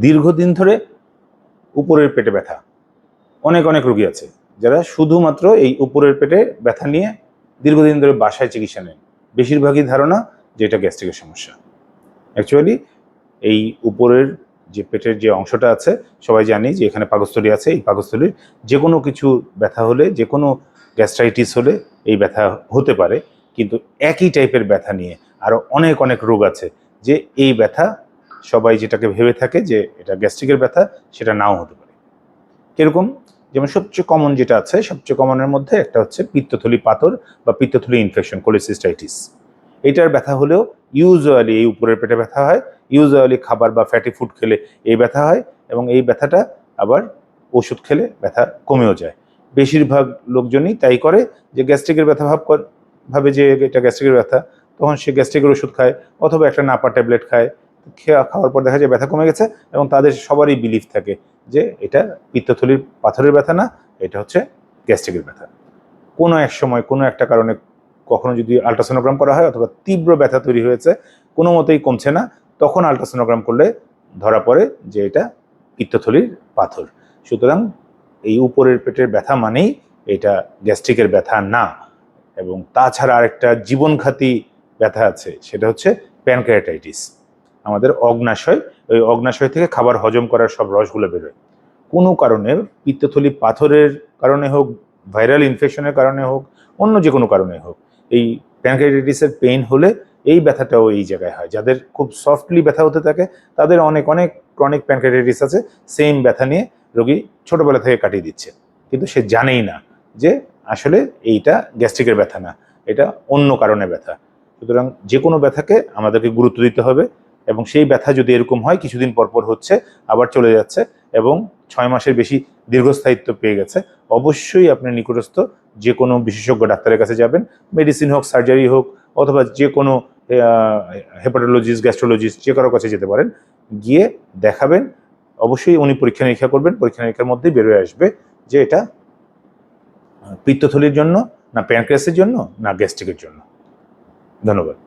দীর্ঘদিন ধরে উপরের পেটে ব্যথা, অনেক অনেক রোগী আছে যারা শুধুমাত্র এই উপরের পেটে ব্যথা নিয়ে দীর্ঘদিন ধরে বাসায় চিকিৎসা নেন। বেশিরভাগই ধারণা যে এটা গ্যাস্ট্রিকের সমস্যা। অ্যাকচুয়ালি এই উপরের যে পেটের যে অংশটা আছে, সবাই জানি যে এখানে পাকস্থলী আছে। এই পাকস্থলীর যে কোনো কিছু ব্যথা হলে, যে কোনো গ্যাস্ট্রাইটিস হলে এই ব্যথা হতে পারে, কিন্তু একই টাইপের ব্যথা নিয়ে আরও অনেক অনেক রোগ আছে যে এই ব্যথা সবাই যেটাকে ভেবে থাকে যে এটা গ্যাস্ট্রিকের ব্যথা, সেটা নাও হতে পারে। কিরকম? যেমন সবচেয়ে কমন যেটা আছে, সবচেয়ে কমনের মধ্যে একটা হচ্ছে পিত্তথলি পাথর বা পিত্তথলি ইনফেকশন, কোলিসিস্টাইটিস। এটার ব্যথা হলেও ইউজুয়ালি এই উপরের পেটে ব্যথা হয়, ইউজুয়ালি খাবার বা ফ্যাটি ফুড খেলে এই ব্যথা হয়, এবং এই ব্যথাটা আবার ওষুধ খেলে ব্যথা কমেও যায়। বেশিরভাগ লোকজনই তাই করে যে গ্যাস্ট্রিকের ব্যথা ভাবে যে এটা গ্যাস্ট্রিকের ব্যথা, তখন সে গ্যাস্ট্রিকের ওষুধ খায় অথবা একটা নাপা ট্যাবলেট খায়। খাওয়ার পর দেখা যায় ব্যথা কমে গেছে, এবং তাদের সবারই বিলিফ থাকে যে এটা পিত্তথলির পাথরের ব্যথা না, এটা হচ্ছে গ্যাস্ট্রিকের ব্যথা। কোনো এক সময় কোনো একটা কারণে কখনো যদি আলট্রাসোনোগ্রাম করা হয় অথবা তীব্র ব্যথা তৈরি হয়েছে, কোনো মতেই কমছে না, তখন আলট্রাসোনোগ্রাম করলে ধরা পড়ে যে এটা পিত্তথলির পাথর। সুতরাং এই উপরের পেটের ব্যথা মানেই এটা গ্যাস্ট্রিকের ব্যথা না। এবং তাছাড়া আরেকটা জীবনঘাতী ব্যথা আছে, সেটা হচ্ছে প্যানক্রিয়াটাইটিস। আমাদের অগ্নাশয়, ওই অগ্নাশয় থেকে খাবার হজম করার সব রসগুলো বেরোয়। কোনো কারণে পিত্তথলি পাথরের কারণে হোক, ভাইরাল ইনফেকশনের কারণে হোক, অন্য যে কোনো কারণে হোক, এই প্যানক্রিয়াটাইটিসের পেইন হলে এই ব্যথাটাও এই জায়গায় হয়। যাদের খুব সফটলি ব্যথা হতে থাকে তাদের অনেক অনেক ক্রনিক প্যানক্রিয়াটাইটিস আছে, সেম ব্যথা নিয়ে রোগী ছোটবেলা থেকে কাটিয়ে দিচ্ছে, কিন্তু সে জানেই না যে আসলে এইটা গ্যাস্ট্রিকের ব্যথা না, এটা অন্য কারণে ব্যথা। সুতরাং যে কোনো ব্যথাকে আমাদেরকে গুরুত্ব দিতে হবে, এবং সেই ব্যথা যদি এরকম হয় কিছুদিন পরপর হচ্ছে, আবার চলে যাচ্ছে, এবং 6 মাসের বেশি দীর্ঘস্থায়িত্ব পেয়ে গেছে, অবশ্যই আপনি নিকটস্থ যে কোনো বিশেষজ্ঞ ডাক্তারের কাছে যাবেন। মেডিসিন হোক, সার্জারি হোক, অথবা যে কোনো হেপাটোলজিস্ট, গ্যাস্ট্রোলজিস্ট, যে কারোর কাছে যেতে পারেন, গিয়ে দেখাবেন। অবশ্যই উনি পরীক্ষা নিরীক্ষা করবেন, পরীক্ষা নিরীক্ষার মধ্যেই বেরোয় আসবে যে এটা পিত্তথলির জন্য না প্যানক্রিয়াসের জন্য না গ্যাস্ট্রিকের জন্য। ধন্যবাদ।